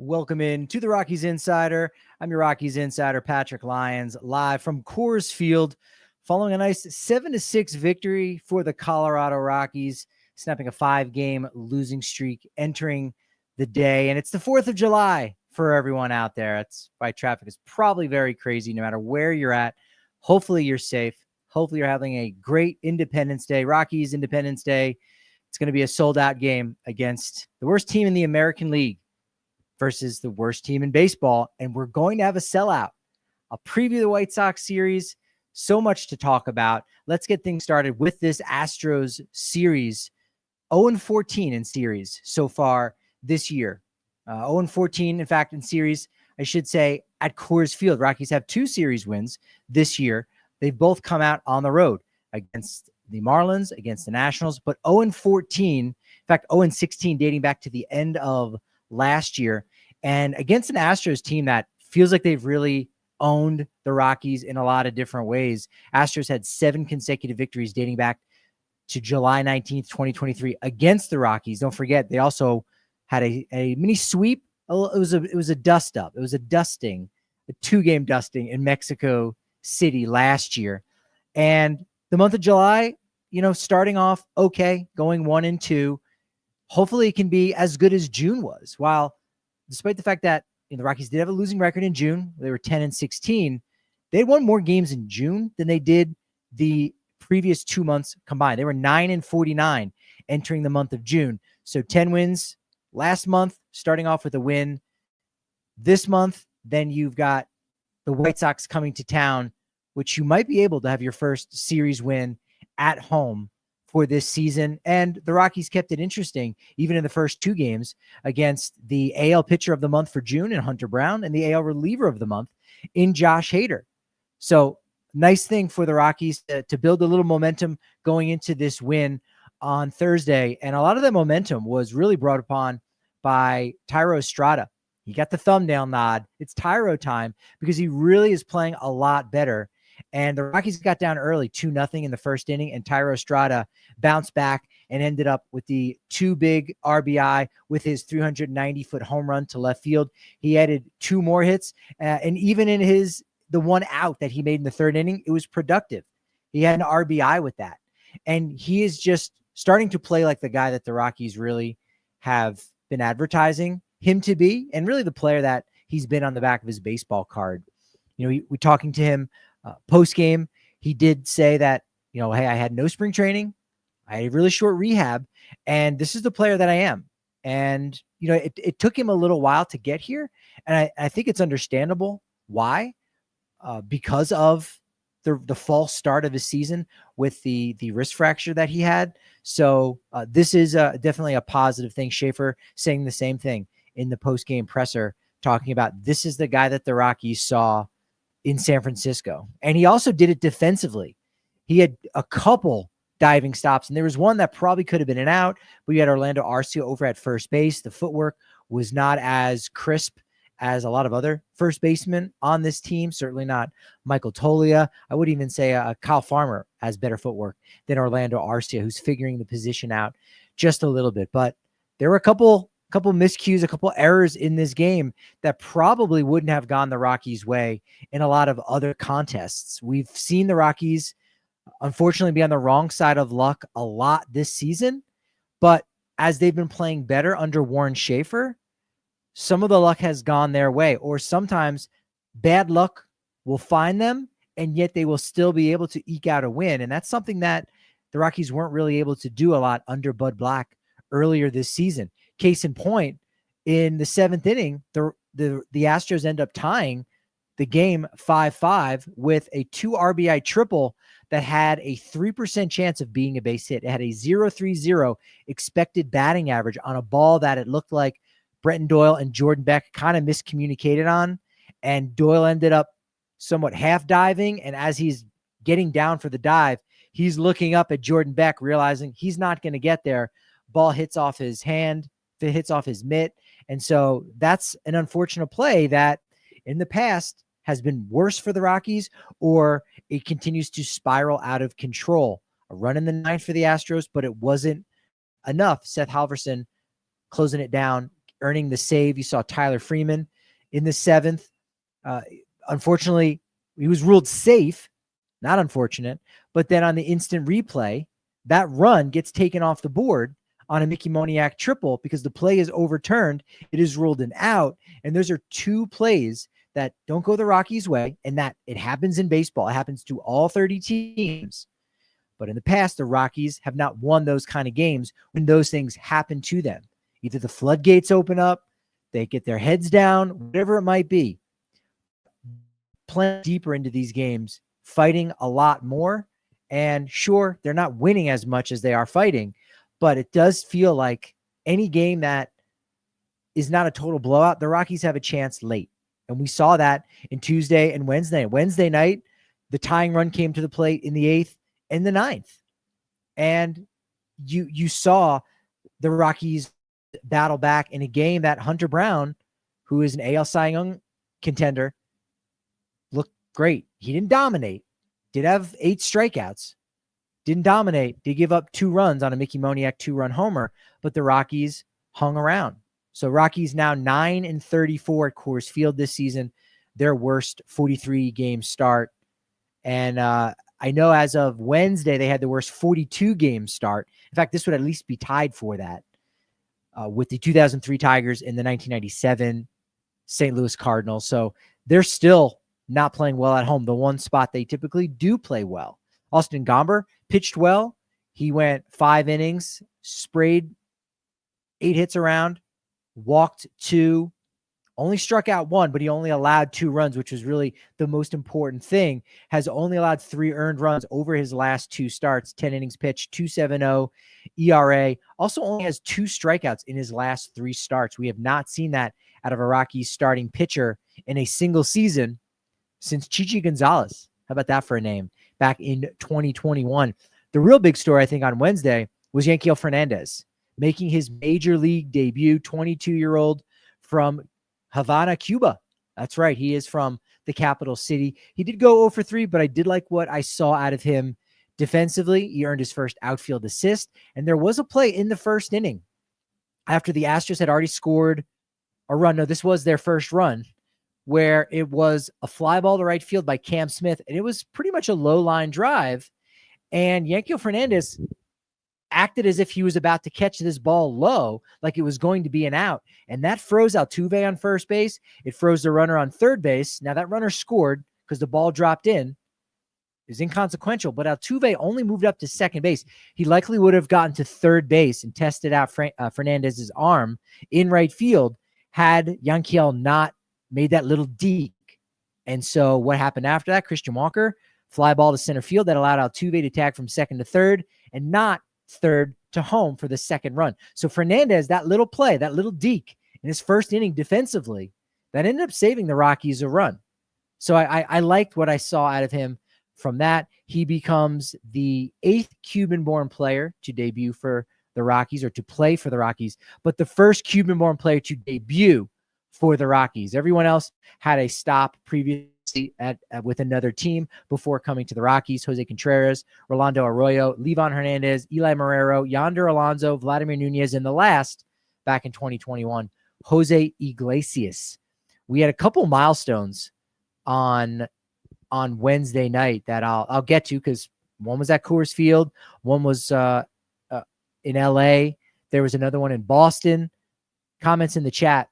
Welcome in to the Rockies Insider. I'm your Rockies Insider, Patrick Lyons, live from Coors Field, following a nice 7-6 victory for the Colorado Rockies, snapping a 5-game losing streak, entering the day. And it's the 4th of July for everyone out there. That's why traffic is probably very crazy no matter where you're at. Hopefully you're safe. Hopefully you're having a great Independence Day, Rockies Independence Day. It's going to be a sold-out game against the worst team in the American League versus the worst team in baseball, and we're going to have a sellout. I'll preview the White Sox series. So much to talk about. Let's get things started with this Astros series. 0-14 in series so far this year. 0-14, in fact, in series, I should say, at Coors Field. Rockies have 2 series wins this year. They've both come out on the road against the Marlins, against the Nationals, but 0-14, in fact, 0-16 dating back to the end of last year, and against an Astros team that feels like they've really owned the Rockies in a lot of different ways. Astros had 7 consecutive victories dating back to July 19th, 2023 against the Rockies. Don't forget, they also had a mini sweep. It was a dust up. It was a dusting, a 2-game dusting in Mexico City last year. And the month of July, starting off okay, going 1-2. Hopefully it can be as good as June was. While despite the fact that the Rockies did have a losing record in June, they were 10-16. They had won more games in June than they did the previous 2 months combined. They were 9-49 entering the month of June. So 10 wins last month, starting off with a win this month. Then you've got the White Sox coming to town, which you might be able to have your first series win at home for this season. And the Rockies kept it interesting, even in the first 2 games, against the AL pitcher of the month for June in Hunter Brown and the AL reliever of the month in Josh Hader. So nice thing for the Rockies to build a little momentum going into this win on Thursday. And a lot of that momentum was really brought upon by Thairo Estrada. He got the thumbnail nod. It's Thairo time because he really is playing a lot better. And the Rockies got down early, 2-0 in the first inning, and Thairo Estrada bounced back and ended up with the 2 big RBI with his 390-foot home run to left field. He added 2 more hits, and even in the 1 out that he made in the 3rd inning, it was productive. He had an RBI with that. And he is just starting to play like the guy that the Rockies really have been advertising him to be, and really the player that he's been on the back of his baseball card. We're talking to him post-game. He did say that, hey, I had no spring training. I had a really short rehab, and this is the player that I am. And, it took him a little while to get here. And I think it's understandable why, because of the false start of his season with the wrist fracture that he had. So this is definitely a positive thing. Schaeffer saying the same thing in the post-game presser, talking about this is the guy that the Rockies saw in San Francisco. And he also did it defensively. He had a couple diving stops, and there was one that probably could have been an out, but you had Orlando Arcia over at first base. The footwork was not as crisp as a lot of other first basemen on this team, certainly not Michael Toglia. I would even say Kyle Farmer has better footwork than Orlando Arcia, who's figuring the position out just a little bit. But there were a couple miscues, a couple errors in this game that probably wouldn't have gone the Rockies' way in a lot of other contests. We've seen the Rockies, unfortunately, be on the wrong side of luck a lot this season, but as they've been playing better under Warren Schaeffer, some of the luck has gone their way, or sometimes bad luck will find them, and yet they will still be able to eke out a win. And that's something that the Rockies weren't really able to do a lot under Bud Black earlier this season. Case in point, in the 7th inning, the Astros end up tying the game 5-5 with a 2 RBI triple that had a 3% chance of being a base hit. It had a 0.30 expected batting average on a ball that it looked like Brenton Doyle and Jordan Beck kind of miscommunicated on, and Doyle ended up somewhat half diving, and as he's getting down for the dive, he's looking up at Jordan Beck, realizing he's not going to get there. Ball hits off his hand, it hits off his mitt. And so that's an unfortunate play that in the past has been worse for the Rockies, or it continues to spiral out of control. A run in the 9th for the Astros, but it wasn't enough. Seth Halverson closing it down earning the save. You saw Tyler Freeman in the 7th. Unfortunately, he was ruled safe, not unfortunate, but then on the instant replay, that run gets taken off the board on a Mickey Moniak triple because the play is overturned. It is ruled an out. And those are 2 plays that don't go the Rockies' way, and that it happens in baseball. It happens to all 30 teams. But in the past, the Rockies have not won those kind of games when those things happen to them. Either the floodgates open up, they get their heads down, whatever it might be. Playing deeper into these games, fighting a lot more. And sure, they're not winning as much as they are fighting, but it does feel like any game that is not a total blowout, the Rockies have a chance late. And we saw that in Tuesday and Wednesday. Wednesday night, the tying run came to the plate in the 8th and the 9th. And you saw the Rockies battle back in a game that Hunter Brown, who is an AL Cy Young contender, looked great. He didn't dominate. Did have 8 strikeouts. Didn't dominate. Did give up 2 runs on a Mickey Moniak 2-run homer, but the Rockies hung around. So Rockies now 9-34 at Coors Field this season, their worst 43-game start. And I know as of Wednesday, they had the worst 42-game start. In fact, this would at least be tied for that with the 2003 Tigers and the 1997 St. Louis Cardinals. So they're still not playing well at home, the one spot they typically do play well. Austin Gomber pitched well. He went 5 innings, sprayed 8 hits around, walked 2, only struck out 1, but he only allowed 2 runs, which was really the most important thing. Has only allowed 3 earned runs over his last 2 starts, 10 innings pitched, 2.70 ERA. Also only has 2 strikeouts in his last 3 starts. We have not seen that out of a Rockies starting pitcher in a single season since Chichi Gonzalez. How about that for a name? Back in 2021. The real big story, I think, on Wednesday was Yanquiel Fernandez making his major league debut, 22-year-old from Havana, Cuba. That's right. He is from the capital city. He did go 0 for 3, but I did like what I saw out of him defensively. He earned his first outfield assist, and there was a play in the first inning after the Astros had already scored a run. No, this was their first run, where it was a fly ball to right field by Cam Smith, and it was pretty much a low-line drive, and Yanquiel Fernandez acted as if he was about to catch this ball low, like it was going to be an out. And that froze Altuve on first base. It froze the runner on third base. Now that runner scored because the ball dropped in. It was inconsequential, but Altuve only moved up to second base. He likely would have gotten to third base and tested out Fernandez's arm in right field had Yanquiel not made that little deke. And so what happened after that? Christian Walker, fly ball to center field that allowed Altuve to tag from second to third and not third to home for the second run. So Fernandez, that little play, that little deke in his first inning defensively, that ended up saving the Rockies a run. So I liked what I saw out of him from that. He becomes the 8th Cuban-born player to debut for the Rockies, or to play for the Rockies, but the first Cuban-born player to debut for the Rockies. Everyone else had a stop previously with another team before coming to the Rockies. Jose Contreras, Rolando Arroyo, Livan Hernandez, Eli Marrero, Yonder Alonso, Vladimir Nunez, and the last back in 2021, Jose Iglesias. We had a couple milestones on Wednesday night that I'll get to, because one was at Coors Field, one was in LA. There was another one in Boston. Comments in the chat.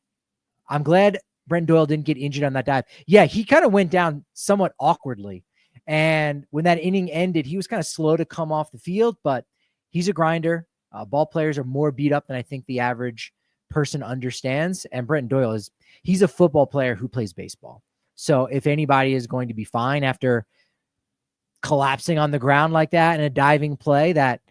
I'm glad Brent Doyle didn't get injured on that dive. Yeah, he kind of went down somewhat awkwardly. And when that inning ended, he was kind of slow to come off the field, but he's a grinder. Ball players are more beat up than I think the average person understands. And Brent Doyle he's a football player who plays baseball. So if anybody is going to be fine after collapsing on the ground like that in a diving play that,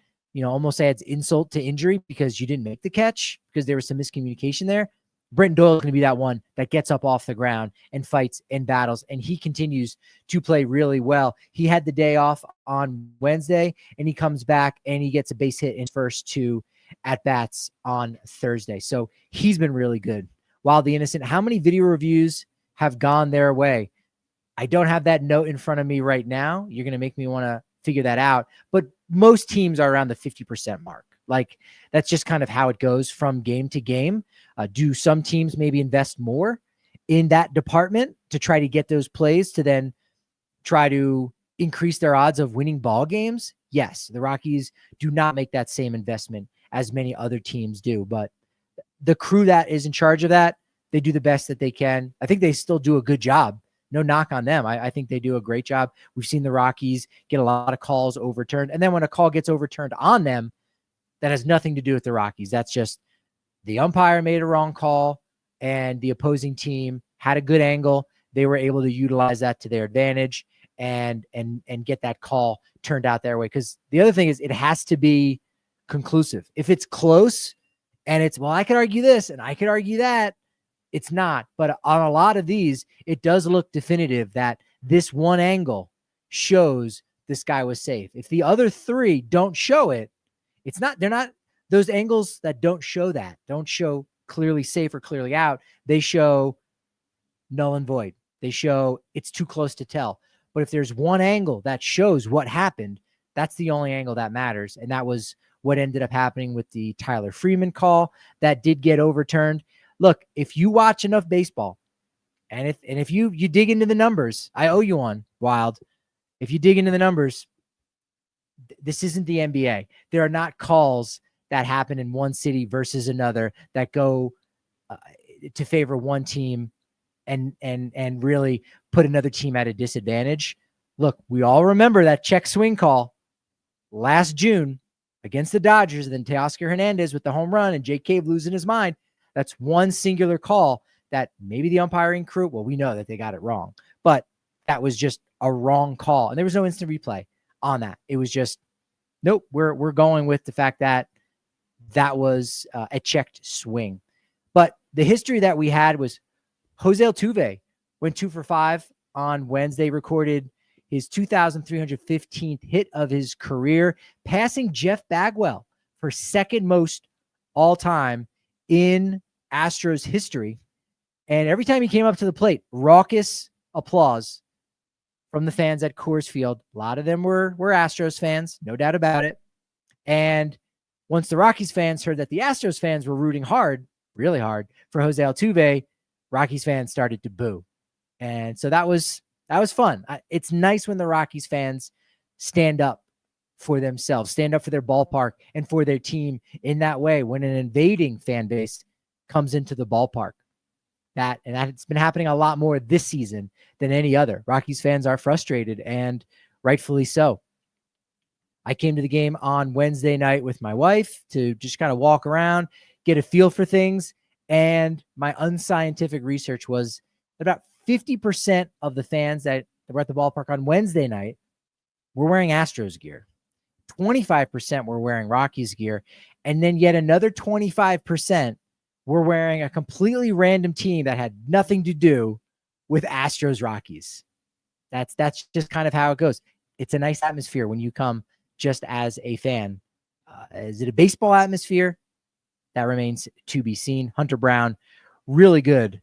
almost adds insult to injury because you didn't make the catch because there was some miscommunication there, Brenton Doyle is going to be that one that gets up off the ground and fights and battles, and he continues to play really well. He had the day off on Wednesday, and he comes back and he gets a base hit in his first 2 at-bats on Thursday. So he's been really good. Wild the Innocent, how many video reviews have gone their way? I don't have that note in front of me right now. You're going to make me want to figure that out. But most teams are around the 50% mark. Like, that's just kind of how it goes from game to game. Do some teams maybe invest more in that department to try to get those plays to then try to increase their odds of winning ball games? Yes, the Rockies do not make that same investment as many other teams do, but the crew that is in charge of that, they do the best that they can. I think they still do a good job. No knock on them. I think they do a great job. We've seen the Rockies get a lot of calls overturned. And then when a call gets overturned on them, that has nothing to do with the Rockies. That's just the umpire made a wrong call and the opposing team had a good angle. They were able to utilize that to their advantage and get that call turned out their way. Because the other thing is it has to be conclusive. If it's close and it's, well, I could argue this and I could argue that, it's not. But on a lot of these, it does look definitive that this one angle shows this guy was safe. If the other three don't show it, it's not, they're not, those angles that don't show that, don't show clearly safe or clearly out. They show null and void. They show it's too close to tell. But if there's one angle that shows what happened, that's the only angle that matters. And that was what ended up happening with the Tyler Freeman call that did get overturned. Look, if you watch enough baseball and if you dig into the numbers, I owe you one, Wild. If you dig into the numbers, this isn't the NBA. There are not calls that happen in one city versus another that go to favor one team and really put another team at a disadvantage. Look, we all remember that check swing call last June against the Dodgers, and then Teoscar Hernandez with the home run and Jake Cave losing his mind. That's one singular call that maybe the umpiring crew, well, we know that they got it wrong, but that was just a wrong call. And there was no instant replay on that. It was just, nope, we're going with the fact that that was a checked swing. But the history that we had was Jose Altuve went 2 for 5 on Wednesday, recorded his 2,315th hit of his career, passing Jeff Bagwell for second most all time in Astros history. And every time he came up to the plate, raucous applause from the fans at Coors Field. A lot of them were Astros fans, no doubt about it. And once the Rockies fans heard that the Astros fans were rooting hard, really hard, for Jose Altuve, Rockies fans started to boo. And so that was fun. It's nice when the Rockies fans stand up for themselves, stand up for their ballpark and for their team in that way when an invading fan base comes into the ballpark. That's been happening a lot more this season than any other. Rockies fans are frustrated, and rightfully so. I came to the game on Wednesday night with my wife to just kind of walk around, get a feel for things, and my unscientific research was about 50% of the fans that were at the ballpark on Wednesday night were wearing Astros gear. 25% were wearing Rockies gear, and then yet another 25% were wearing a completely random team that had nothing to do with Astros Rockies. That's just kind of how it goes. It's a nice atmosphere when you come just as a fan. Is it a baseball atmosphere? That remains to be seen. Hunter Brown, really good.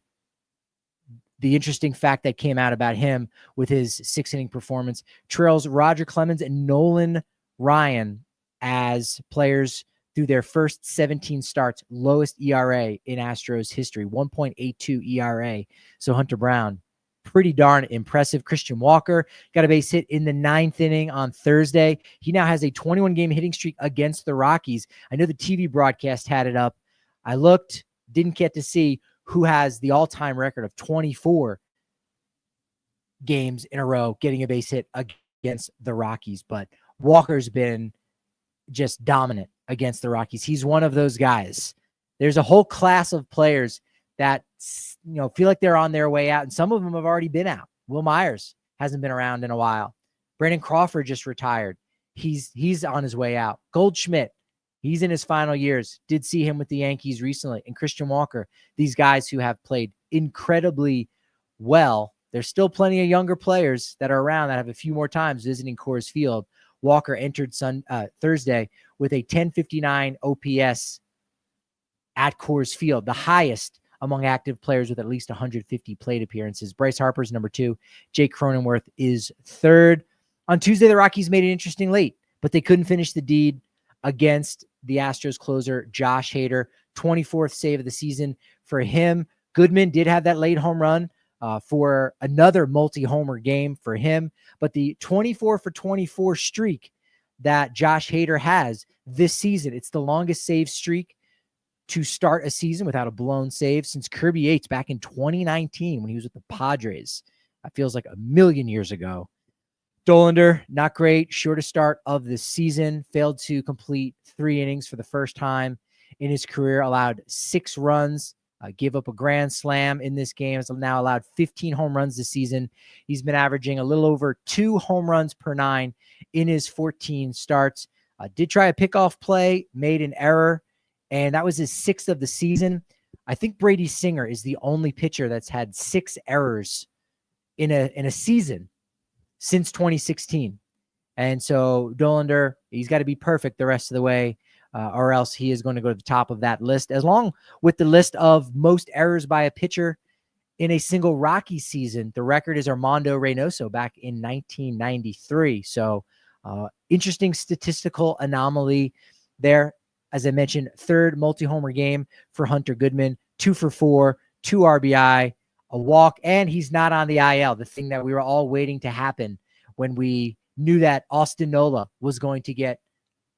The interesting fact that came out about him with his 6-inning performance trails Roger Clemens and Nolan Ryan as players through their first 17 starts, lowest ERA in Astros history, 1.82 ERA. So Hunter Brown, pretty darn impressive. Christian Walker got a base hit in the 9th inning on Thursday. He now has a 21-game hitting streak against the Rockies. I know the TV broadcast had it up. I looked, didn't get to see who has the all-time record of 24 games in a row getting a base hit against the Rockies, but Walker's been just dominant against the Rockies. He's one of those guys. There's a whole class of players that, feel like they're on their way out, and some of them have already been out. Will Myers hasn't been around in a while. Brandon Crawford just retired. He's on his way out. Goldschmidt, he's in his final years. Did see him with the Yankees recently. And Christian Walker, these guys who have played incredibly well. There's still plenty of younger players that are around that have a few more times visiting Coors Field. Walker entered Thursday with a 1059 OPS at Coors Field, the highest among active players with at least 150 plate appearances. Bryce Harper's number 2. Jake Cronenworth is 3rd. On Tuesday, the Rockies made it interesting late, but they couldn't finish the deed against the Astros closer, Josh Hader. 24th save of the season for him. Goodman did have that late home run for another multi-homer game for him. But the 24 for 24 streak that Josh Hader has this season, it's the longest save streak to start a season without a blown save since Kirby Yates back in 2019 when he was with the Padres. That feels like a million years ago. Dollander, not great. Shortest start of the season. Failed to complete 3 innings for the first time in his career. Allowed 6 runs. Gave up a grand slam in this game. Has now allowed 15 home runs this season. He's been averaging a little over 2 home runs per 9 in his 14 starts. Did try a pickoff play, made an error, and that was his 6th of the season. I think Brady Singer is the only pitcher that's had 6 errors in a season since 2016. And so Dollander, he's got to be perfect the rest of the way, or else he is going to go to the top of that list, as long with the list of most errors by a pitcher in a single Rocky season. The record is Armando Reynoso back in 1993. So interesting statistical anomaly there. As I mentioned, 3rd multi-homer game for Hunter Goodman, 2 for 4, 2 RBI, a walk, and he's not on the IL, the thing that we were all waiting to happen when we knew that Austin Nola was going to get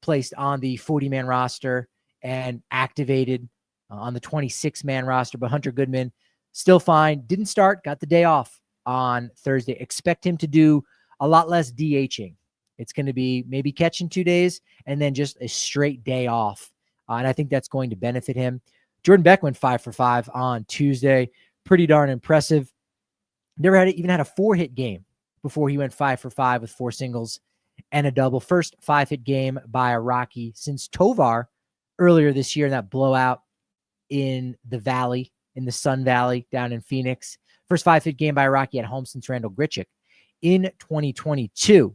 placed on the 40-man roster and activated on the 26-man roster. But Hunter Goodman, still fine. Didn't start, got the day off on Thursday. Expect him to do a lot less DHing. It's going to be maybe catching 2 days and then just a straight day off. And I think that's going to benefit him. Jordan Beck went 5 for 5 on Tuesday. Pretty darn impressive. Never even had a 4-hit game before he went 5 for 5 with 4 singles and a double. First 5-hit game by a Rocky since Tovar earlier this year in that blowout in the Valley, in the Sun Valley down in Phoenix. First 5-hit game by a Rocky at home since Randall Grichuk in 2022.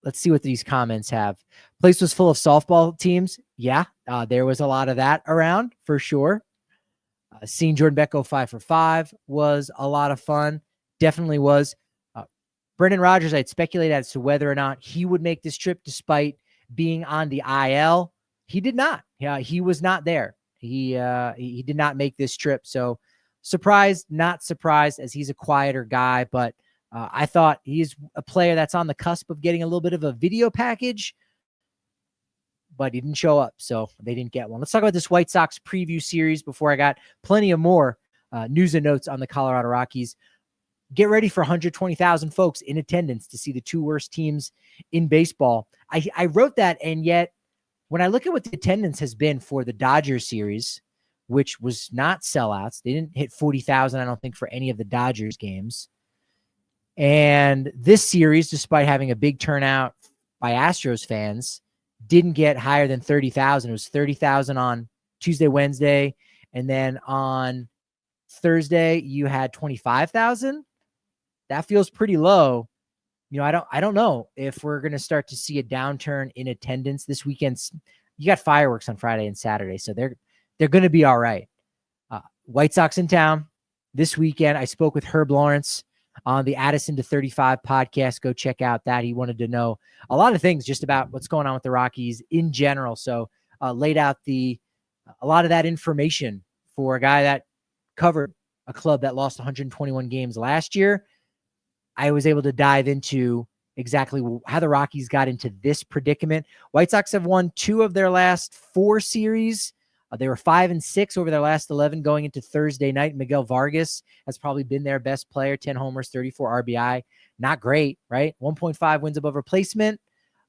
Let's see what these comments have. Place was full of softball teams. Yeah, there was a lot of that around for sure. Seeing Jordan Beck go 5 for 5 was a lot of fun. Definitely was. Brendan Rodgers, I'd speculate as to whether or not he would make this trip despite being on the IL. He did not. Yeah, he was not there. He did not make this trip. So surprised, not surprised, as he's a quieter guy. But I thought he's a player that's on the cusp of getting a little bit of a video package, but he didn't show up, so they didn't get one. Let's talk about this White Sox preview series before I got plenty of more news and notes on the Colorado Rockies. Get ready for 120,000 folks in attendance to see the 2 worst teams in baseball. I wrote that, and yet when I look at what the attendance has been for the Dodgers series, which was not sellouts, they didn't hit 40,000, I don't think, for any of the Dodgers games. And this series, despite having a big turnout by Astros fans, didn't get higher than 30,000. It was 30,000 on Tuesday, Wednesday, and then on Thursday you had 25,000. That feels pretty low. You know, I don't know if we're going to start to see a downturn in attendance this weekend. You got fireworks on Friday and Saturday, so they're going to be all right. White Sox in town this weekend. I spoke with Herb Lawrence on the Addison to 35 podcast. Go check out that. He wanted to know a lot of things just about what's going on with the Rockies in general. So laid out a lot of that information for a guy that covered a club that lost 121 games last year. I was able to dive into exactly how the Rockies got into this predicament. White Sox have won 2 of their last 4 series. They were 5-6 over their last 11 going into Thursday night. Miguel Vargas has probably been their best player, 10 homers, 34 RBI. Not great, right? 1.5 wins above replacement.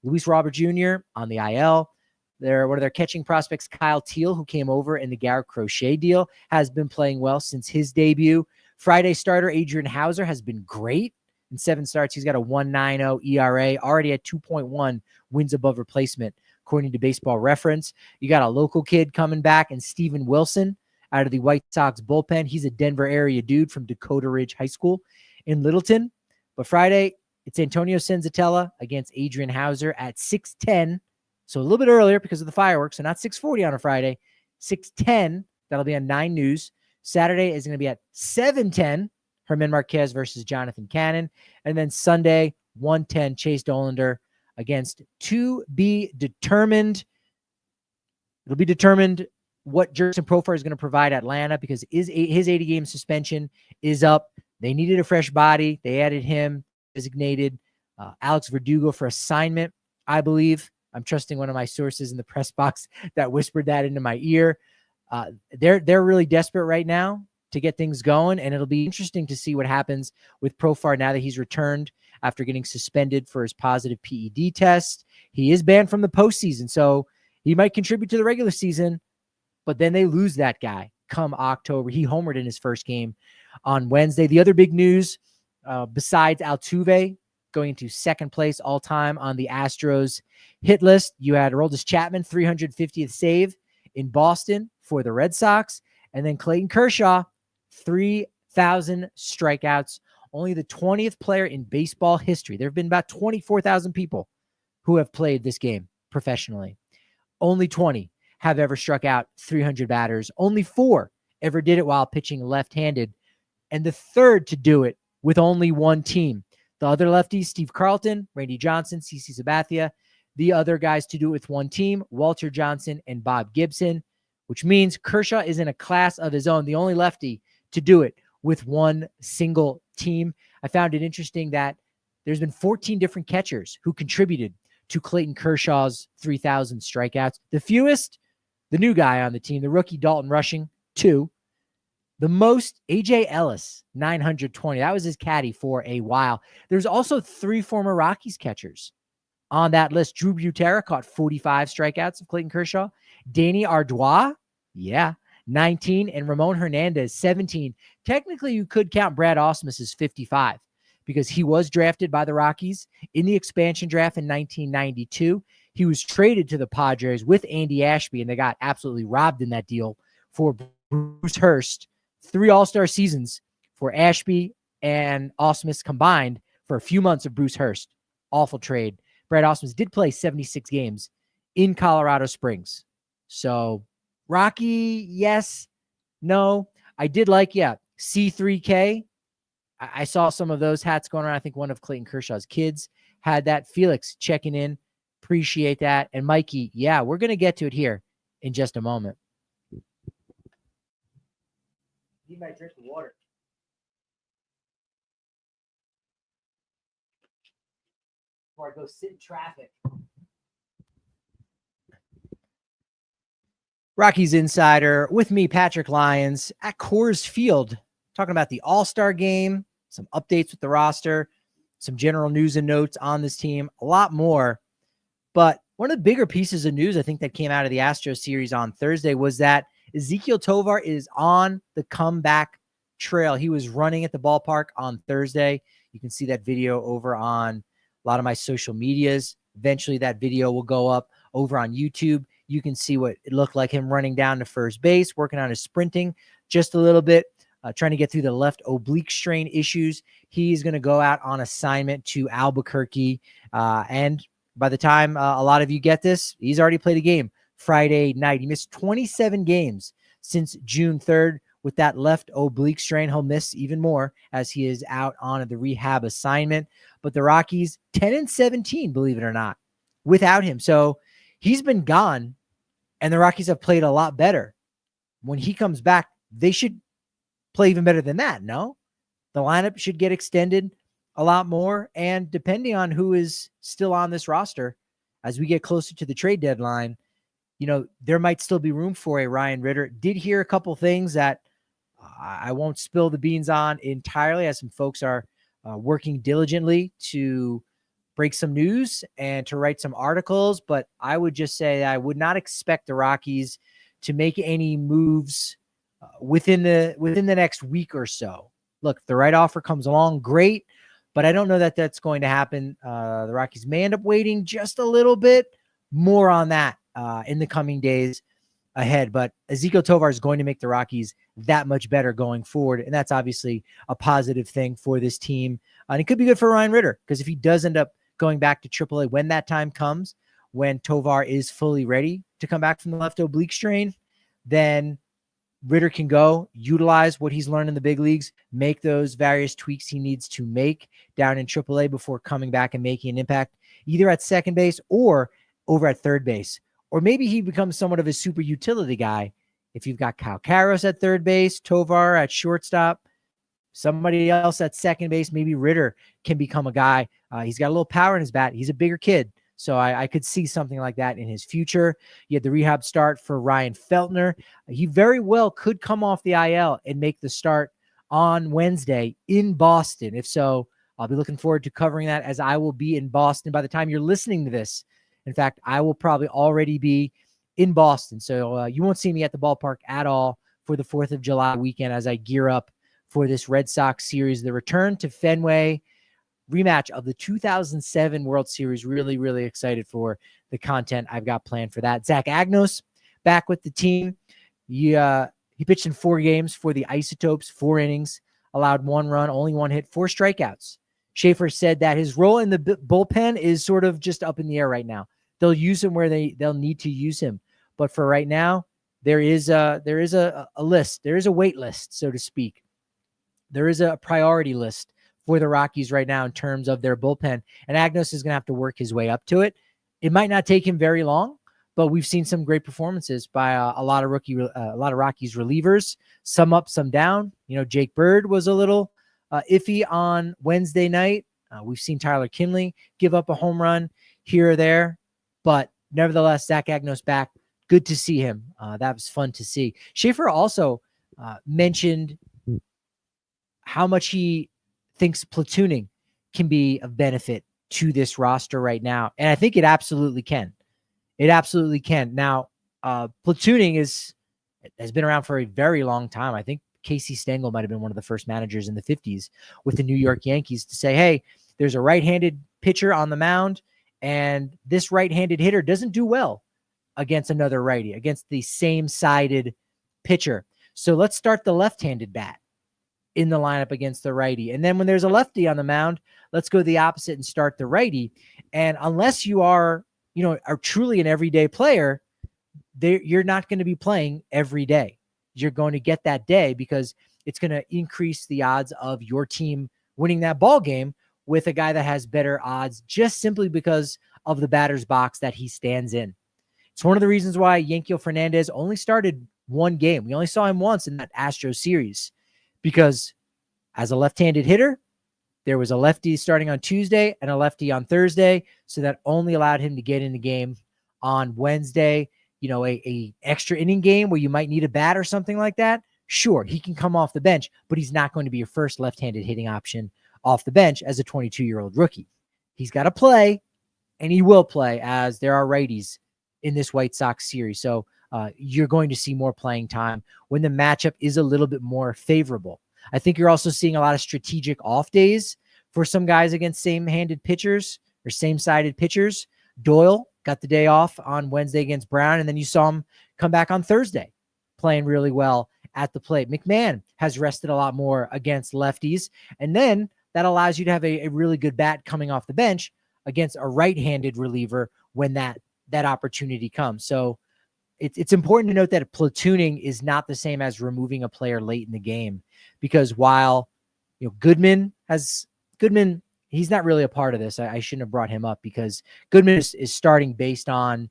Luis Robert Jr. on the IL. One of their catching prospects, Kyle Teal, who came over in the Garrett Crochet deal, has been playing well since his debut. Friday starter Adrian Hauser has been great. In 7 starts, he's got a 1.90 ERA, already at 2.1 wins above replacement, according to Baseball Reference. You got a local kid coming back, and Steven Wilson out of the White Sox bullpen. He's a Denver area dude from Dakota Ridge High School in Littleton. But Friday, it's Antonio Senzatella against Adrian Hauser at 6:10. So a little bit earlier because of the fireworks. So not 6:40 on a Friday, 6:10. That'll be on 9 News. Saturday is going to be at 7:10. Herman Marquez versus Jonathan Cannon. And then Sunday, 1:10, Chase Dollander against to be determined. It'll be determined what Jurickson Profar is going to provide Atlanta, because his 80-game suspension is up. They needed a fresh body. They added him, designated Alex Verdugo for assignment, I believe. I'm trusting one of my sources in the press box that whispered that into my ear. They're really desperate right now to get things going, and it'll be interesting to see what happens with Profar now that he's returned after getting suspended for his positive PED test. He is banned from the postseason, so he might contribute to the regular season, but then they lose that guy come October. He homered in his first game on Wednesday. The other big news, besides Altuve going into second place all-time on the Astros hit list, you had Aroldis Chapman, 350th save in Boston for the Red Sox, and then Clayton Kershaw, 3,000 strikeouts, only the 20th player in baseball history. There have been about 24,000 people who have played this game professionally. Only 20 have ever struck out 300 batters. Only 4 ever did it while pitching left-handed, and the third to do it with only one team. The other lefties, Steve Carlton, Randy Johnson, CC Sabathia. The other guys to do it with one team, Walter Johnson and Bob Gibson, which means Kershaw is in a class of his own, the only lefty to do it with one single team. I found it interesting that there's been 14 different catchers who contributed to Clayton Kershaw's 3,000 strikeouts. The fewest, the new guy on the team, the rookie Dalton Rushing, 2. The most, A.J. Ellis, 920. That was his caddy for a while. There's also 3 former Rockies catchers on that list. Drew Butera caught 45 strikeouts of Clayton Kershaw. Danny Ardois, 19. And Ramon Hernandez, 17. Technically, you could count Brad Ausmus as 55 because he was drafted by the Rockies in the expansion draft in 1992. He was traded to the Padres with Andy Ashby, and they got absolutely robbed in that deal for Bruce Hurst. 3 All-Star seasons for Ashby and Ausmus combined for a few months of Bruce Hurst. Awful trade. Brad Ausmus did play 76 games in Colorado Springs. So Rocky, yes, no. I did like, C3K. I saw some of those hats going around. I think one of Clayton Kershaw's kids had that. Felix checking in. Appreciate that. And Mikey, we're going to get to it here in just a moment. Need my drink of water. Before I go sit in traffic. Rockies Insider with me, Patrick Lyons, at Coors Field, talking about the All-Star game, some updates with the roster, some general news and notes on this team, a lot more. But one of the bigger pieces of news I think that came out of the Astros series on Thursday was that Ezequiel Tovar is on the comeback trail. He was running at the ballpark on Thursday. You can see that video over on a lot of my social medias. Eventually that video will go up over on YouTube. You can see what it looked like him running down to first base, working on his sprinting just a little bit, trying to get through the left oblique strain issues. He's going to go out on assignment to Albuquerque. And by the time a lot of you get this, he's already played a game Friday night. He missed 27 games since June 3rd with that left oblique strain. He'll miss even more as he is out on the rehab assignment. But the Rockies 10-17, believe it or not, without him. So he's been gone, and the Rockies have played a lot better. When he comes back, they should play even better than that, no? The lineup should get extended a lot more, and depending on who is still on this roster, as we get closer to the trade deadline, there might still be room for a Ryan Ritter. Did hear a couple things that I won't spill the beans on entirely, as some folks are working diligently to break some news and to write some articles. But I would just say that I would not expect the Rockies to make any moves within the next week or so. Look, if the right offer comes along, great. But I don't know that that's going to happen. The Rockies may end up waiting just a little bit. More on that in the coming days ahead. But Ezequiel Tovar is going to make the Rockies that much better going forward. And that's obviously a positive thing for this team. And it could be good for Ryan Ritter, because if he does end up going back to AAA when that time comes, when Tovar is fully ready to come back from the left oblique strain, then Ritter can go utilize what he's learned in the big leagues, make those various tweaks he needs to make down in AAA before coming back and making an impact either at second base or over at third base. Or maybe he becomes somewhat of a super utility guy. If you've got Kyle Karros at third base, Tovar at shortstop, somebody else at second base, maybe Ritter can become a guy. He's got a little power in his bat. He's a bigger kid. So I could see something like that in his future. You had the rehab start for Ryan Feltner. He very well could come off the IL and make the start on Wednesday in Boston. If so, I'll be looking forward to covering that, as I will be in Boston by the time you're listening to this. In fact, I will probably already be in Boston. So you won't see me at the ballpark at all for the 4th of July weekend as I gear up for this Red Sox series, the return to Fenway, rematch of the 2007 World Series. Really, really excited for the content I've got planned for that. Zach Agnos back with the team. He pitched in 4 games for the Isotopes, 4 innings, allowed 1 run, only 1 hit, 4 strikeouts. Schaeffer said that his role in the bullpen is sort of just up in the air right now. They'll use him where they'll need to use him. But for right now, there is a list. There is a wait list, so to speak. There is a priority list for the Rockies right now in terms of their bullpen, and Agnos is going to have to work his way up to it. It might not take him very long, but we've seen some great performances by a lot of Rockies relievers, some up, some down. You know, Jake Bird was a little iffy on Wednesday night. We've seen Tyler Kinley give up a home run here or there, but nevertheless, Zach Agnos back. Good to see him. That was fun to see. Schaeffer also mentioned how much he thinks platooning can be of benefit to this roster right now. And I think it absolutely can. It absolutely can. Now, platooning has been around for a very long time. I think Casey Stengel might have been one of the first managers in the 50s with the New York Yankees to say, hey, there's a right-handed pitcher on the mound, and this right-handed hitter doesn't do well against another righty, against the same-sided pitcher. So let's start the left-handed bat in the lineup against the righty. And then when there's a lefty on the mound, let's go the opposite and start the righty. And unless you are truly an everyday player, you're not going to be playing every day. You're going to get that day because it's going to increase the odds of your team winning that ball game with a guy that has better odds just simply because of the batter's box that he stands in. It's one of the reasons why Yanquiel Fernandez only started 1 game. We only saw him once in that Astros series, because as a left-handed hitter, there was a lefty starting on Tuesday and a lefty on Thursday. So that only allowed him to get in the game on Wednesday. You know, a extra inning game where you might need a bat or something like that. Sure, he can come off the bench, but he's not going to be your first left-handed hitting option off the bench as a 22-year-old rookie. He's got to play, and he will play, as there are righties in this White Sox series. So you're going to see more playing time when the matchup is a little bit more favorable. I think you're also seeing a lot of strategic off days for some guys against same-handed pitchers or same-sided pitchers. Doyle got the day off on Wednesday against Brown, and then you saw him come back on Thursday playing really well at the plate. McMahon has rested a lot more against lefties, and then that allows you to have a really good bat coming off the bench against a right-handed reliever when that opportunity comes. So it's important to note that platooning is not the same as removing a player late in the game, because while Goodman, he's not really a part of this. I shouldn't have brought him up, because Goodman is starting based on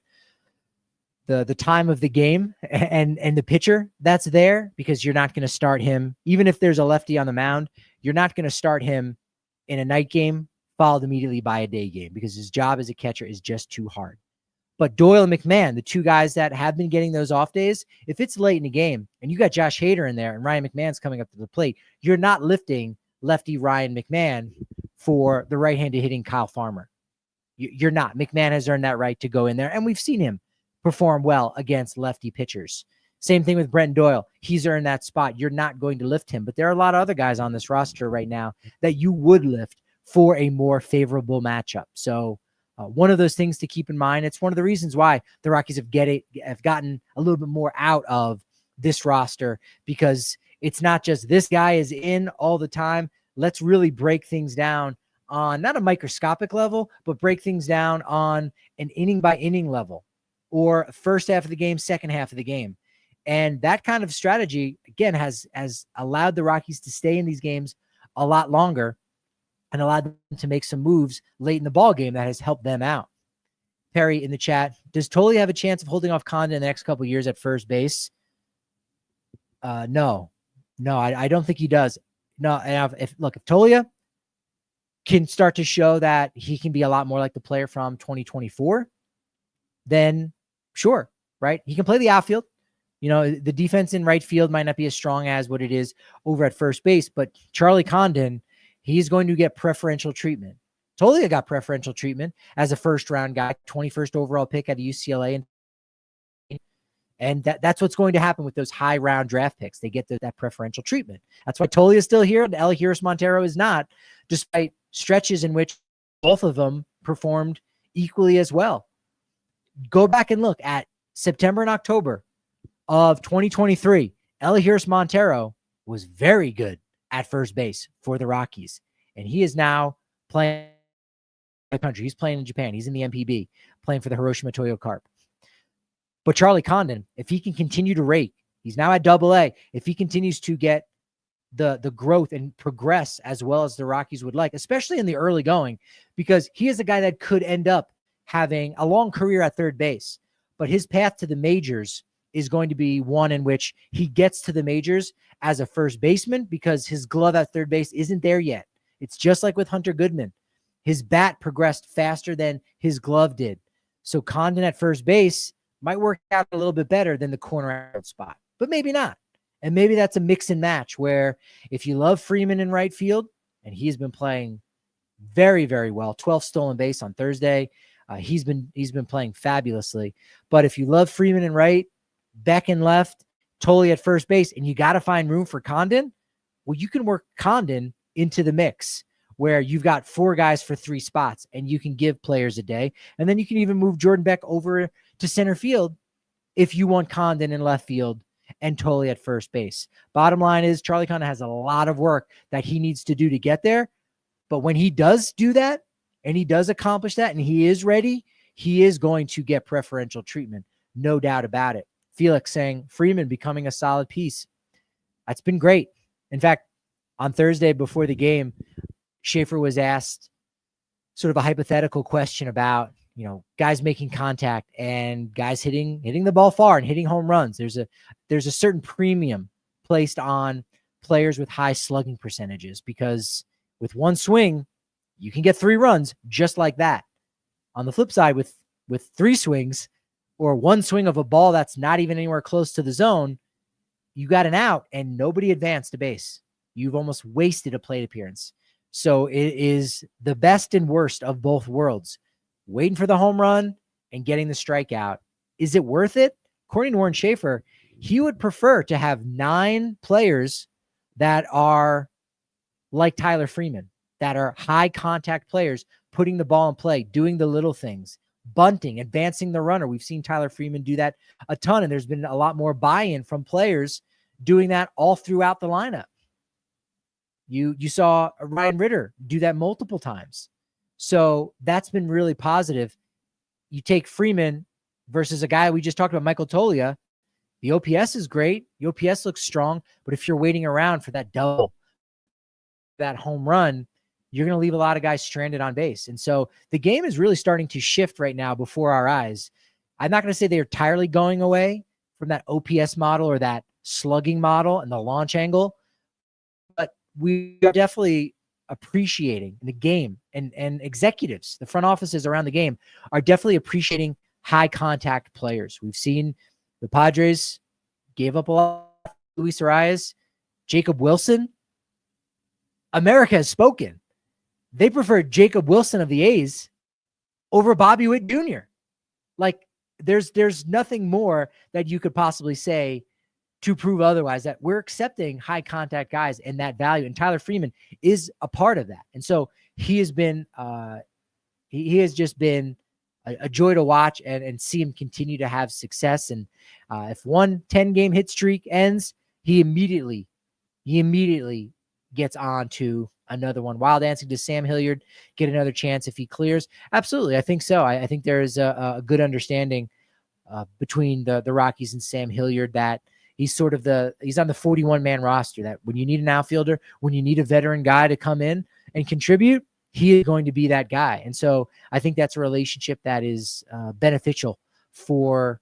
the time of the game and the pitcher that's there, because you're not going to start him, even if there's a lefty on the mound, you're not going to start him in a night game followed immediately by a day game, because his job as a catcher is just too hard. But Doyle and McMahon, the 2 guys that have been getting those off days, if it's late in the game and you got Josh Hader in there and Ryan McMahon's coming up to the plate, you're not lifting lefty Ryan McMahon for the right-handed hitting Kyle Farmer. You're not. McMahon has earned that right to go in there, and we've seen him perform well against lefty pitchers. Same thing with Brendan Doyle. He's earned that spot. You're not going to lift him, but there are a lot of other guys on this roster right now that you would lift for a more favorable matchup. So one of those things to keep in mind. It's one of the reasons why the Rockies have gotten a little bit more out of this roster, because it's not just this guy is in all the time. Let's really break things down on not a microscopic level, but break things down on an inning by inning level, or first half of the game, second half of the game. And that kind of strategy, again, has allowed the Rockies to stay in these games a lot longer. and allowed them to make some moves late in the ball game that has helped them out. Perry in the chat, does Toley have a chance of holding off Condon in the next couple of years at first base? No, I don't think he does. No, and if Tolia can start to show that he can be a lot more like the player from 2024, then sure, right? He can play the outfield. The defense in right field might not be as strong as what it is over at first base, but Charlie Condon, he's going to get preferential treatment. Tolia got preferential treatment as a first-round guy, 21st overall pick at UCLA, and that's what's going to happen with those high-round draft picks. They get that preferential treatment. That's why Tolia is still here, and Elihuris Montero is not, despite stretches in which both of them performed equally as well. Go back and look at September and October of 2023. Elihuris Montero was very good at first base for the Rockies, and he is now playing the country. He's playing in Japan. He's in the MPB, playing for the Hiroshima Toyo Carp. But Charlie Condon, if he can continue to rake, he's now at AA. If he continues to get the growth and progress as well as the Rockies would like, especially in the early going, because he is a guy that could end up having a long career at third base, but his path to the majors is going to be one in which he gets to the majors as a first baseman because his glove at third base isn't there yet. It's just like with Hunter Goodman. His bat progressed faster than his glove did. So Condon at first base might work out a little bit better than the corner out spot, but maybe not. And maybe that's a mix and match where if you love Freeman in right field, and he's been playing very, very well, 12 stolen base on Thursday. He's been playing fabulously. But if you love Freeman in right, Beck in left, Tolley at first base, and you got to find room for Condon, well, you can work Condon into the mix where you've got 4 guys for 3 spots and you can give players a day. And then you can even move Jordan Beck over to center field if you want Condon in left field and Tolley at first base. Bottom line is Charlie Condon has a lot of work that he needs to do to get there. But when he does do that and he does accomplish that and he is ready, he is going to get preferential treatment. No doubt about it. Felix saying Freeman becoming a solid piece. That's been great. In fact, on Thursday before the game, Schaeffer was asked sort of a hypothetical question about, guys making contact and guys hitting the ball far and hitting home runs. There's a certain premium placed on players with high slugging percentages because with one swing, you can get 3 runs just like that. On the flip side, with 3 swings or one swing of a ball that's not even anywhere close to the zone, you got an out and nobody advanced to base. You've almost wasted a plate appearance. So it is the best and worst of both worlds. Waiting for the home run and getting the strikeout. Is it worth it? According to Warren Schaeffer, he would prefer to have 9 players that are like Tyler Freeman, that are high contact players, putting the ball in play, doing the little things, bunting, advancing the runner. We've seen Tyler Freeman do that a ton, and there's been a lot more buy-in from players doing that all throughout the lineup. You saw Ryan Ritter do that multiple times. So that's been really positive. You take Freeman versus a guy we just talked about, Michael Toglia. The OPS is great. The OPS looks strong, but if you're waiting around for that double, that home run, you're going to leave a lot of guys stranded on base. And so the game is really starting to shift right now before our eyes. I'm not going to say they're entirely going away from that OPS model or that slugging model and the launch angle, but we are definitely appreciating the game and executives, the front offices around the game are definitely appreciating high contact players. We've seen the Padres gave up a lot. Luis Arias, Jacob Wilson. America has spoken. They preferred Jacob Wilson of the A's over Bobby Witt Jr. Like there's nothing more that you could possibly say to prove otherwise, that we're accepting high contact guys and that value. And Tyler Freeman is a part of that. And so he has been, he has just been a joy to watch and see him continue to have success. And if one 10-game hit streak ends, he immediately gets on to another one. Wild dancing to Sam Hilliard, get another chance if he clears. Absolutely. I think so. I think there is a good understanding between the Rockies and Sam Hilliard that he's sort of he's on the 41-man roster that when you need an outfielder, when you need a veteran guy to come in and contribute, he is going to be that guy. And so I think that's a relationship that is beneficial for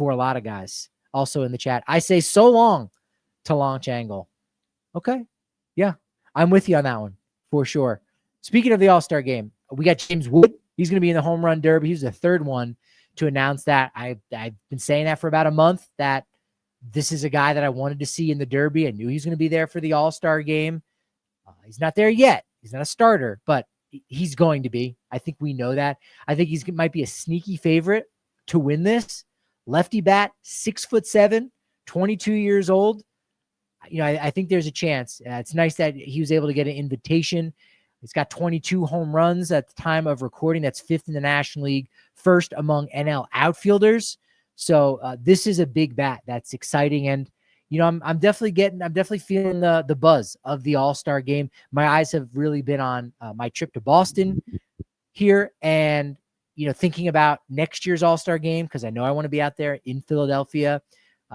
a lot of guys. Also in the chat, I say so long to Launch Angle. Okay. Yeah, I'm with you on that one for sure. Speaking of the All-Star game, we got James Wood. He's going to be in the home run derby. He's the third one to announce that. I've been saying that for about a month, that this is a guy that I wanted to see in the derby. I knew he was going to be there for the All-Star game. He's not there yet. He's not a starter, but he's going to be. I think we know that. I think he might be a sneaky favorite to win this. Lefty bat, 6'7", 22 years old. I think there's a chance. It's nice that he was able to get an invitation. He's got 22 home runs at the time of recording. That's fifth in the National League, first among NL outfielders. So this is a big bat. That's exciting. And, I'm definitely feeling the buzz of the All-Star game. My eyes have really been on my trip to Boston here, and, thinking about next year's All-Star game, because I know I want to be out there in Philadelphia,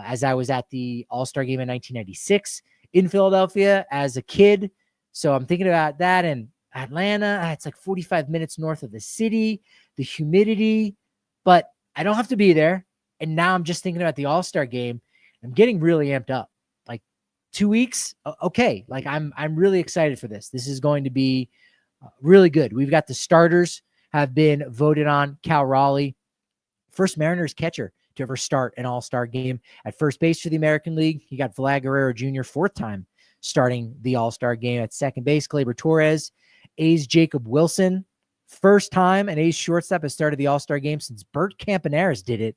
as I was at the All-Star game in 1996 in Philadelphia as a kid. So I'm thinking about that. And Atlanta, it's like 45 minutes north of the city, the humidity, but I don't have to be there. And now I'm just thinking about the All-Star game. I'm getting really amped up. Like 2 weeks. Okay. Like I'm really excited for this. This is going to be really good. We've got the starters have been voted on. Cal Raleigh, first Mariners catcher to ever start an All-Star game at first base for the American League. You got Vlad Guerrero Jr., fourth time starting the All-Star game at second base. Gleyber Torres, A's Jacob Wilson, first time an A's shortstop has started the All-Star game since Bert Campaneris did it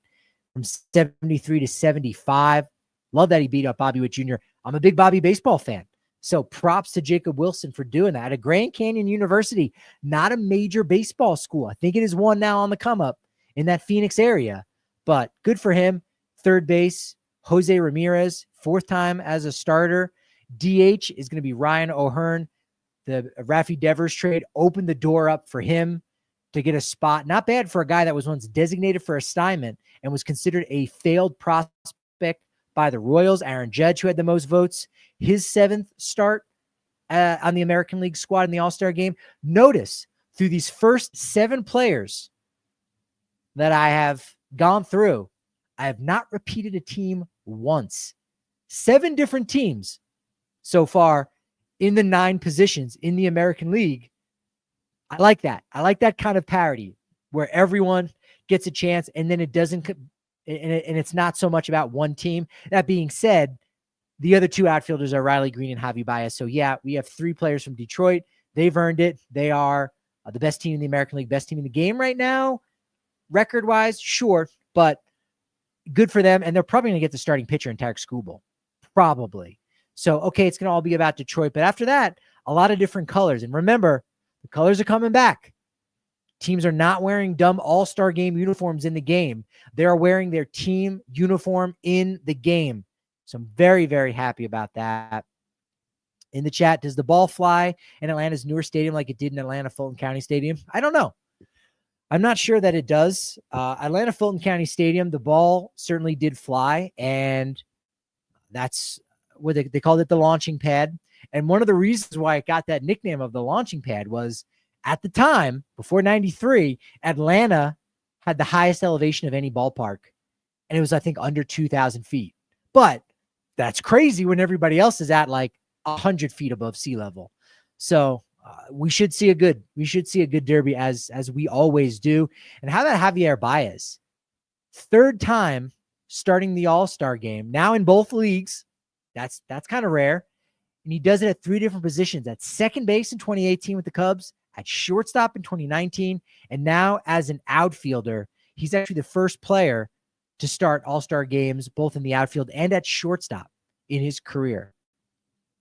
from 73 to 75. Love that he beat up Bobby Witt Jr. I'm a big Bobby baseball fan. So props to Jacob Wilson for doing that at Grand Canyon University, not a major baseball school. I think it is one now on the come up in that Phoenix area, but good for him. Third base, Jose Ramirez, fourth time as a starter. DH is going to be Ryan O'Hearn. The Rafi Devers trade opened the door up for him to get a spot. Not bad for a guy that was once designated for assignment and was considered a failed prospect by the Royals. Aaron Judge, who had the most votes, his seventh start on the American League squad in the All-Star game. Notice through these first 7 players that I have gone through, I have not repeated a team once. 7 different teams so far in the 9 positions in the American League. I like that. I like that kind of parity where everyone gets a chance, and then it doesn't, and it's not so much about one team. That being said, the other 2 outfielders are Riley Green and Javi Baez. So yeah, we have 3 players from Detroit. They've earned it. They are the best team in the American League, best team in the game right now. Record-wise, sure, but good for them. And they're probably going to get the starting pitcher in Tarek Skubal. Probably. So, okay, it's going to all be about Detroit. But after that, a lot of different colors. And remember, the colors are coming back. Teams are not wearing dumb All-Star game uniforms in the game. They are wearing their team uniform in the game. So I'm very, very happy about that. In the chat, does the ball fly in Atlanta's newer stadium like it did in Atlanta Fulton County Stadium? I don't know. I'm not sure that it does. Atlanta Fulton County Stadium, the ball certainly did fly, and that's what they called it, the launching pad. And one of the reasons why it got that nickname of the launching pad was at the time, before 93, Atlanta had the highest elevation of any ballpark. And it was, I think, under 2,000 feet. But that's crazy when everybody else is at like 100 feet above sea level. So we should see a good derby as we always do. And how about Javier Baez? Third time starting the All-Star game, now in both leagues. That's kind of rare. And he does it at 3 different positions: at second base in 2018 with the Cubs, at shortstop in 2019, and now as an outfielder. He's actually the first player to start All-Star games, both in the outfield and at shortstop in his career.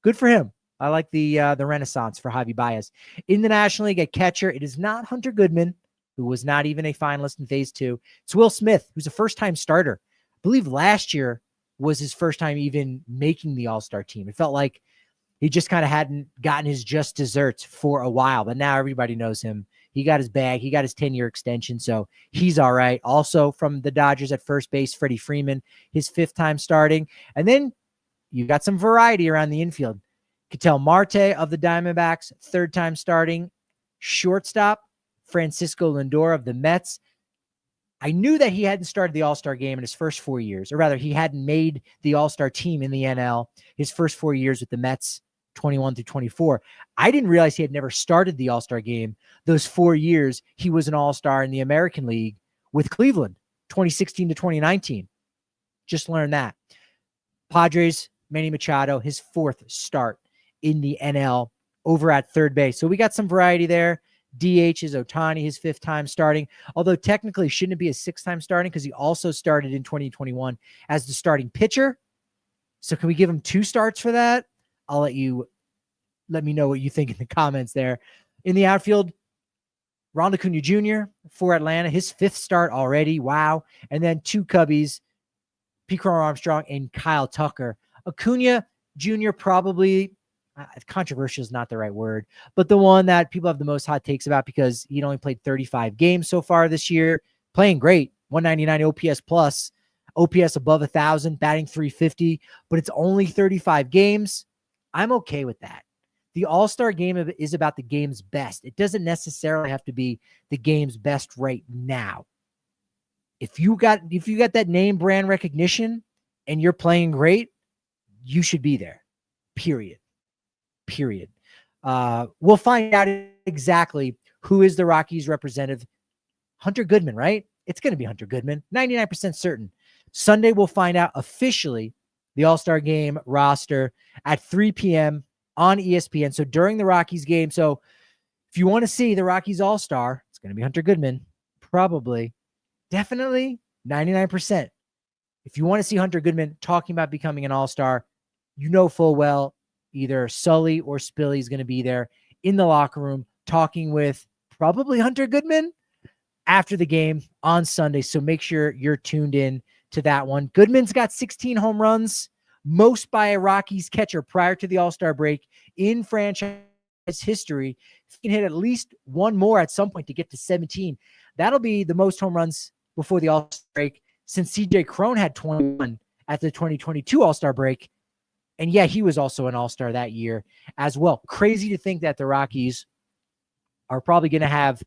Good for him. I like the renaissance for Javi Baez. In the National League at catcher, it is not Hunter Goodman, who was not even a finalist in phase 2. It's Will Smith, who's a first-time starter. I believe last year was his first time even making the All-Star team. It felt like he just kind of hadn't gotten his just desserts for a while, but now everybody knows him. He got his bag. He got his 10-year extension, so he's all right. Also from the Dodgers at first base, Freddie Freeman, his 5th time starting. And then you got some variety around the infield. Ketel Marte of the Diamondbacks, 3rd time starting. Shortstop, Francisco Lindor of the Mets. I knew that he hadn't started the All-Star game in his first 4 years, or rather, he hadn't made the All-Star team in the NL his first 4 years with the Mets, 21 through 24. I didn't realize he had never started the All-Star game those 4 years he was an All-Star in the American League with Cleveland, 2016 to 2019. Just learned that. Padres, Manny Machado, his 4th start in the NL over at third base. So we got some variety there. DH is Ohtani, his 5th time starting, although technically shouldn't it be his 6th time starting because he also started in 2021 as the starting pitcher. So can we give him 2 starts for that? I'll let me know what you think in the comments there. In the outfield, Ronald Acuna Jr. for Atlanta, his 5th start already. Wow. And then 2 Cubbies, Pete Crow Armstrong and Kyle Tucker. Acuna Jr. probably controversial is not the right word, but the one that people have the most hot takes about because he'd only played 35 games so far this year, playing great, 199 OPS plus, OPS above 1,000, batting 350, but it's only 35 games. I'm okay with that. The All-Star game is about the game's best. It doesn't necessarily have to be the game's best right now. If you got that name brand recognition and you're playing great, you should be there. Period. We'll find out exactly who is the Rockies representative. Hunter Goodman, right? It's going to be Hunter Goodman. 99% certain. Sunday, we'll find out officially the All-Star game roster at 3 p.m. on ESPN. So during the Rockies game. So if you want to see the Rockies All-Star, it's going to be Hunter Goodman. Probably. Definitely 99%. If you want to see Hunter Goodman talking about becoming an All-Star, you know full well either Sully or Spilly is going to be there in the locker room talking with probably Hunter Goodman after the game on Sunday. So make sure you're tuned in to that one. Goodman's got 16 home runs, most by a Rockies catcher prior to the All-Star break in franchise history. If he can hit at least one more at some point to get to 17, that'll be the most home runs before the All-Star break since CJ Cron had 21 at the 2022 All-Star break. And yeah, he was also an All-Star that year as well. Crazy to think that the Rockies are probably going to have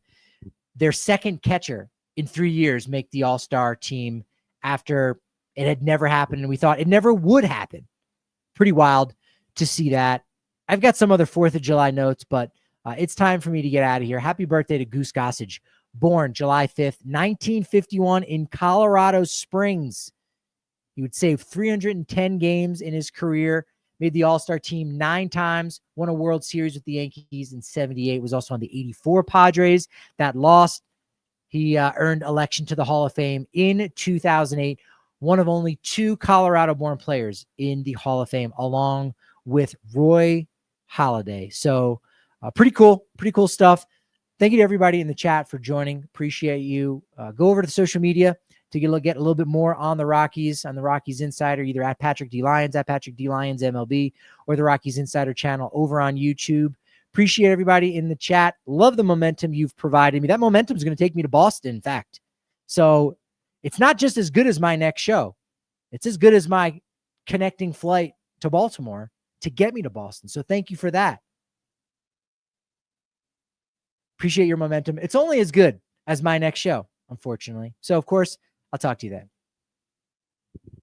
their second catcher in 3 years make the All-Star team after it had never happened. And we thought it never would happen. Pretty wild to see that. I've got some other 4th of July notes, but it's time for me to get out of here. Happy birthday to Goose Gossage, born July 5th, 1951 in Colorado Springs. He would save 310 games in his career, made the All-Star team 9 times, won a World Series with the Yankees in 78, was also on the 84 Padres that lost. He earned election to the Hall of Fame in 2008, one of only 2 Colorado-born players in the Hall of Fame, along with Roy Halladay. So pretty cool stuff. Thank you to everybody in the chat for joining. Appreciate you. Go over to the social media to get a little bit more on the Rockies Insider, either at Patrick D. Lyons, at Patrick D. Lyons MLB, or the Rockies Insider channel over on YouTube. Appreciate everybody in the chat. Love the momentum you've provided me. That momentum is going to take me to Boston, in fact. So it's not just as good as my next show. It's as good as my connecting flight to Baltimore to get me to Boston. So thank you for that. Appreciate your momentum. It's only as good as my next show, unfortunately. So, of course, I'll talk to you then.